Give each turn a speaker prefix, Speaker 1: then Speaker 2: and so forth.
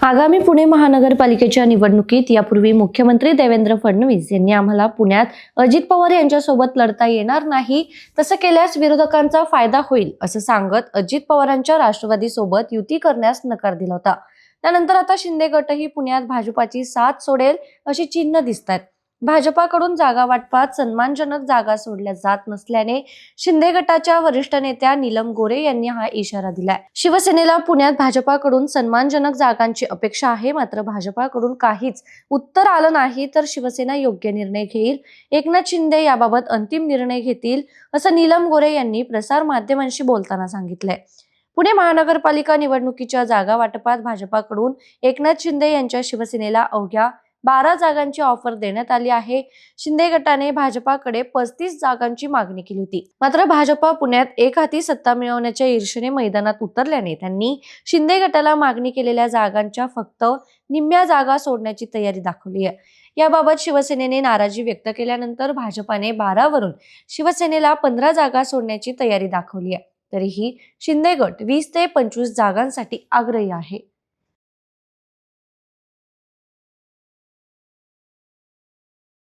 Speaker 1: आगामी पुणे महानगरपालिकेच्या निवडणुकीत यापूर्वी मुख्यमंत्री देवेंद्र फडणवीस यांनी आम्हाला पुण्यात अजित पवार यांच्यासोबत लढता येणार नाही, तसं केल्यास विरोधकांचा फायदा होईल असं सांगत अजित पवारांच्या राष्ट्रवादीसोबत युती करण्यास नकार दिला होता। त्यानंतर आता शिंदे गटही पुण्यात भाजपाची साथ सोडेल अशी चिन्ह दिसतात। भाजपाकडून जागा वाटपात सन्मानजनक जागा सोडल्या जात नसल्याने शिंदे गटाच्या वरिष्ठ नेत्या नीलम गोरे यांनी हा इशारा दिलाय। शिवसेनेला पुण्यात भाजपाकडून सन्मानजनक जागांची अपेक्षा आहे, मात्र भाजपाकडून काहीच उत्तर आलं नाही तर शिवसेना योग्य निर्णय घेईल। एकनाथ शिंदे याबाबत अंतिम निर्णय घेतील असं नीलम गोरे यांनी प्रसार माध्यमांशी बोलताना सांगितलंय। पुणे महानगरपालिका निवडणुकीच्या जागा वाटपात भाजपाकडून एकनाथ शिंदे यांच्या शिवसेनेला अवघ्या 12 जागांची ऑफर देण्यात आली आहे। शिंदे गटाने भाजपाकडे 35 जागांची मागणी केली होती, मात्र भाजपा पुण्यात एकहाती सत्ता मिळवण्याच्या ईर्षेने मैदानात उतरल्याने त्यांनी शिंदे गटाला मागणी केलेल्या जागांच्या फक्त निम्म्या जागा सोडण्याची तयारी दाखवली आहे। याबाबत शिवसेनेने नाराजी व्यक्त केल्यानंतर भाजपाने 12 वरून शिवसेनेला 15 जागा सोडण्याची तयारी दाखवली आहे। तरीही शिंदे गट 20 ते 25 जागांसाठी आग्रही आहे।